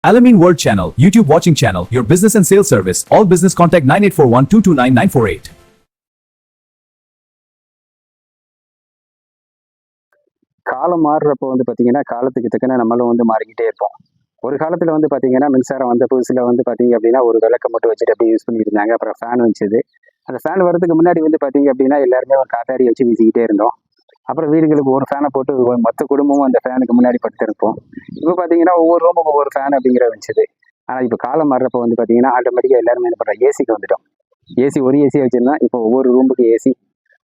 Alameen World Channel, YouTube watching channel, your business and sales service. All business contact 9841 229 948. காலம் மாறுறப்போ பார்த்தீங்கன்னா காலத்துக்கு தக்கன நம்மளும் மாறிக்கிட்டே இருப்போம். ஒரு காலத்தில் பார்த்தீங்கன்னா மின்சாரம் வந்த புதுசில் பார்த்தீங்க அப்படின்னா ஒரு விளக்கை மட்டும் வச்சுட்டு அப்படியே யூஸ் பண்ணிட்டு இருந்தாங்க. அப்புறம் ஃபேன் வந்துச்சு. அந்த ஃபேன் வரதுக்கு முன்னாடி பார்த்தீங்க அப்படின்னா எல்லாருமே ஒரு காத்தாடி வச்சு வீசிக்கிட்டே இருந்தோம். அப்புறம் வீடுகளுக்கு ஒரு ஃபேனை போட்டு மொத்த குடும்பமும் அந்த ஃபேனுக்கு முன்னாடி படுத்திருப்போம். இப்போ பார்த்தீங்கன்னா ஒவ்வொரு ரூமும் ஒவ்வொரு ஃபேன் அப்படிங்கிற வந்துச்சு. ஆனால் இப்போ காலம் மாறுறப்போ பார்த்தீங்கன்னா ஆட்டோமேட்டிக்காக எல்லாருமே என்ன பண்ணுறோம், ஏசிக்கு வந்துட்டோம். ஏசி ஒரு ஏசி வச்சுருந்தோம். இப்போ ஒவ்வொரு ரூமுக்கு ஏசி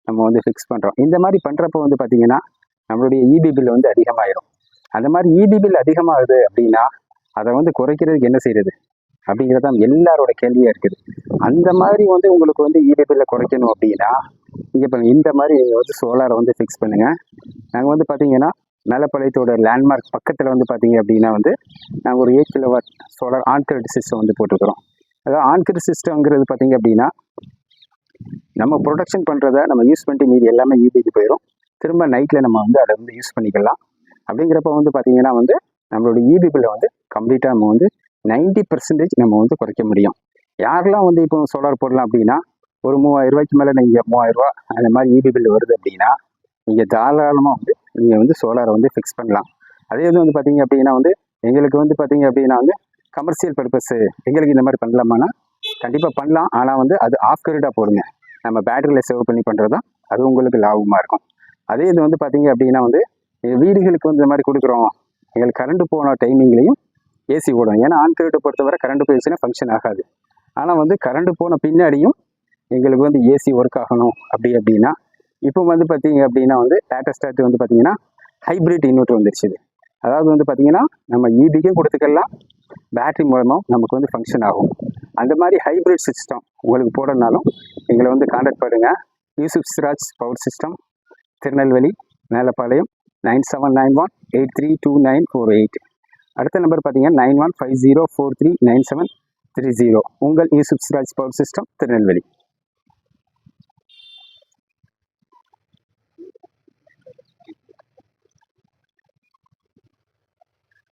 நம்ம ஃபிக்ஸ் பண்ணுறோம். இந்த மாதிரி பண்ணுறப்போ பார்த்தீங்கன்னா நம்மளுடைய இபி பில் அதிகமாகிடும். அந்த மாதிரி இபி பில் அதிகமாகுது அப்படின்னா அதை குறைக்கிறதுக்கு என்ன செய்யறது அப்படிங்கிறது தான் எல்லாரோட கேள்வியாக இருக்குது. அந்த மாதிரி உங்களுக்கு இபி பில்லை குறைக்கணும் அப்படின்னா நீங்கள் இப்போ இந்த மாதிரி நீங்கள் சோலாரை ஃபிக்ஸ் பண்ணுங்கள். நாங்கள் பார்த்தீங்கன்னா மேலப்பாளையத்தோட லேண்ட்மார்க் பக்கத்தில் பார்த்தீங்க அப்படின்னா நாங்கள் ஒரு 8 கிலோவாட் சோலார் ஆன்கிரிட் சிஸ்டம் போட்டிருக்கிறோம். அதாவது ஆன்கிரிட் சிஸ்டம்ங்கிறது பார்த்தீங்க அப்படின்னா நம்ம ப்ரொடக்ஷன் பண்ணுறதை நம்ம யூஸ் பண்ணிட்டு மீதி எல்லாமே இபிக்கு போயிடும். திரும்ப நைட்டில் நம்ம அதை யூஸ் பண்ணிக்கலாம். அப்படிங்கிறப்ப பார்த்தீங்கன்னா நம்மளோட இபி பில்லை கம்ப்ளீட்டாக நம்ம 90% நம்ம குறைக்க முடியும். யாரெல்லாம் இப்போ சோலார் போடலாம் அப்படின்னா ஒரு 3000 ரூபாய்க்கு மேலே நீங்கள் 3000 ரூபா அந்த மாதிரி இபி பில் வருது அப்படின்னா நீங்கள் தாராளமாக நீங்கள் சோலாரை ஃபிக்ஸ் பண்ணலாம். அதே பார்த்தீங்க அப்படின்னா எங்களுக்கு பார்த்தீங்க அப்படின்னா கமர்ஷியல் பர்பஸ் எங்களுக்கு இந்த மாதிரி பண்ணலாமான்னா கண்டிப்பாக பண்ணலாம். ஆனால் அது ஆஃப் கரீடாக போடுங்க. நம்ம பேட்டரியில் சேவ் பண்ணி பண்ணுறது தான் அது உங்களுக்கு லாபமாக இருக்கும். அதே பார்த்தீங்க அப்படின்னா வீடுகளுக்கு இந்த மாதிரி கொடுக்குறோம். எங்களுக்கு கரண்ட் போன டைமிங்லையும் ஏசி ஓடும். ஏன்னா ஆன்கிரிட்டை பொறுத்தவரை கரண்ட் போயிடுச்சுன்னா ஃபங்க்ஷன் ஆகாது. ஆனால் கரண்ட் போன பின்னாடியும் எங்களுக்கு ஏசி ஒர்க் ஆகணும் அப்படின்னா இப்போ பார்த்தீங்க அப்படின்னா லேட்டஸ்டாக பார்த்தீங்கன்னா ஹைப்ரிட் இன்வெர்ட்டர் வந்துருச்சு. அதாவது பார்த்தீங்கன்னா நம்ம இபிக்கும் கொடுத்துக்கலாம், பேட்டரி மூலமாக நமக்கு ஃபங்க்ஷன் ஆகும். அந்த மாதிரி ஹைப்ரிட் சிஸ்டம் உங்களுக்கு போடனாலும் எங்களை கான்டாக்ட் பண்ணுங்கள். Yusuf Siraj power system, Tirunelveli, Melapalayam, 9791832948. அடுத்த நம்பர் பார்த்தீங்கன்னா 9150439730. உங்கள் யூசுப் சிராஜ் பவர் சிஸ்டம், திருநெல்வேலி.